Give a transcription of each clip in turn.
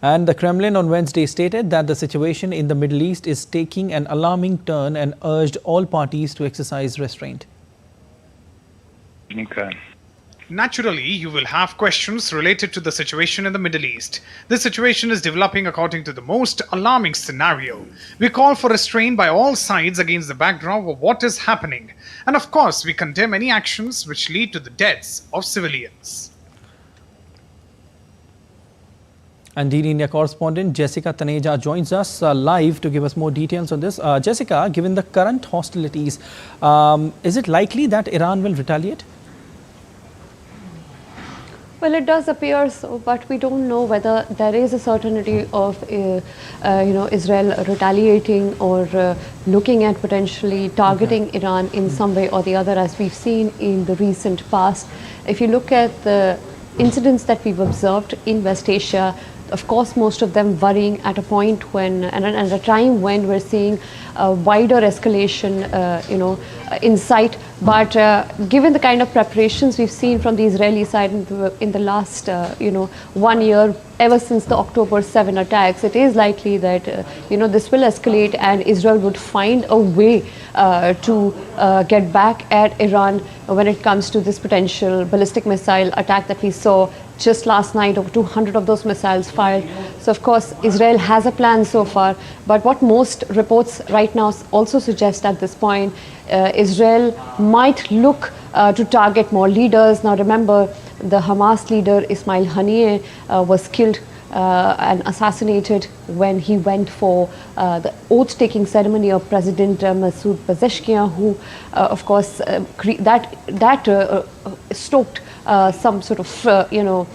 And the Kremlin on Wednesday stated that the situation in the Middle East is taking an alarming turn and urged all parties to exercise restraint. Naturally, you will have questions related to the situation in the Middle East. This situation is developing according to the most alarming scenario. We call for restraint by all sides against the backdrop of what is happening. And of course, we condemn any actions which lead to the deaths of civilians. And DD India correspondent Jessica Taneja joins us live to give us more details on this. Jessica, given the current hostilities, is it likely that Iran will retaliate? Well, it does appear so, but we don't know whether there is a certainty of, Israel retaliating or looking at potentially targeting Iran in some way or the other, as we've seen in the recent past. If you look at the incidents that we've observed in West Asia, of course, most of them worrying at a point when, and at a time when we're seeing a wider escalation, in sight. But given the kind of preparations we've seen from the Israeli side in the last, 1 year, ever since the October 7 attacks, it is likely that, this will escalate and Israel would find a way to get back at Iran when it comes to this potential ballistic missile attack that we saw just last night. Over 200 of those missiles fired. So of course Israel has a plan so far, but what most reports right now also suggest at this point, Israel might look to target more leaders. Now remember, the Hamas leader Ismail Haniyeh was killed and assassinated when he went for the oath-taking ceremony of President Masoud Pezeshkian, who, of course, stoked some sort of,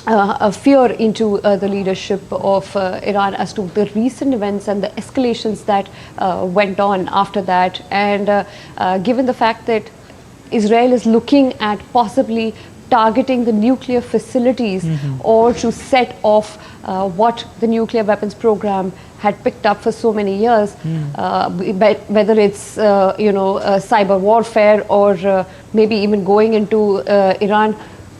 a fear into the leadership of Iran as to the recent events and the escalations that went on after that. And given the fact that Israel is looking at possibly targeting the nuclear facilities or to set off what the nuclear weapons program had picked up for so many years, whether it's cyber warfare or maybe even going into Iran.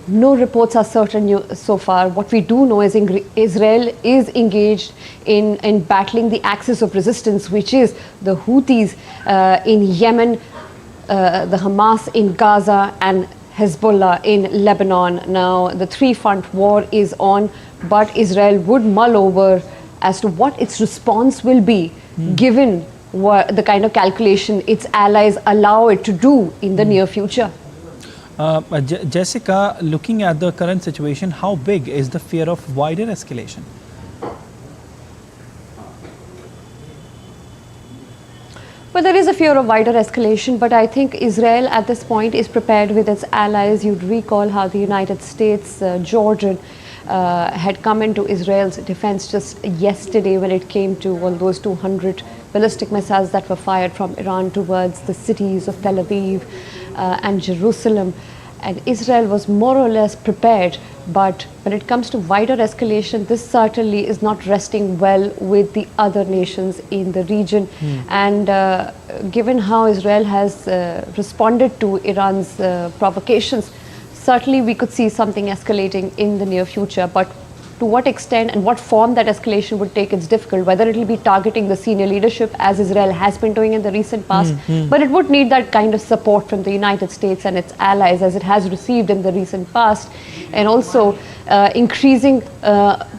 No reports are certain so far. What we do know is Israel is engaged in battling the axis of resistance, which is the Houthis in Yemen, the Hamas in Gaza, and Hezbollah in Lebanon. Now, the three-front war is on, but Israel would mull over as to what its response will be, given the kind of calculation its allies allow it to do in the near future. Jessica, looking at the current situation, how big is the fear of wider escalation? Well, there is a fear of wider escalation, but I think Israel at this point is prepared with its allies. You'd recall how the United States, Jordan, had come into Israel's defense just yesterday when it came to all those 200 ballistic missiles that were fired from Iran towards the cities of Tel Aviv and Jerusalem. And Israel was more or less prepared, but when it comes to wider escalation, this certainly is not resting well with the other nations in the region. And given how Israel has responded to Iran's provocations, certainly we could see something escalating in the near future. But to what extent and what form that escalation would take, it's difficult. Whether it will be targeting the senior leadership, as Israel has been doing in the recent past, but it would need that kind of support from the United States and its allies, as it has received in the recent past, and also increasing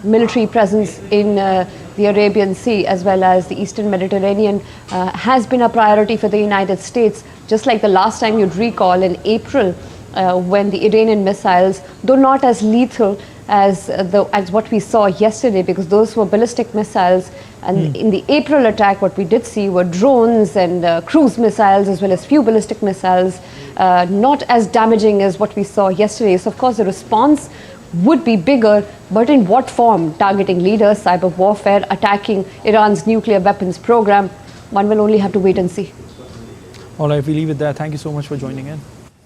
military presence in the Arabian Sea as well as the Eastern Mediterranean has been a priority for the United States. Just like the last time you'd recall in April, when the Iranian missiles, though not as lethal as what we saw yesterday, because those were ballistic missiles, and in the April attack what we did see were drones and cruise missiles as well as few ballistic missiles, not as damaging as what we saw yesterday. So of course the response would be bigger, but in what form? Targeting leaders, cyber warfare, attacking Iran's nuclear weapons program, one will only have to wait and see. All right, we leave it there. Thank you so much for joining in.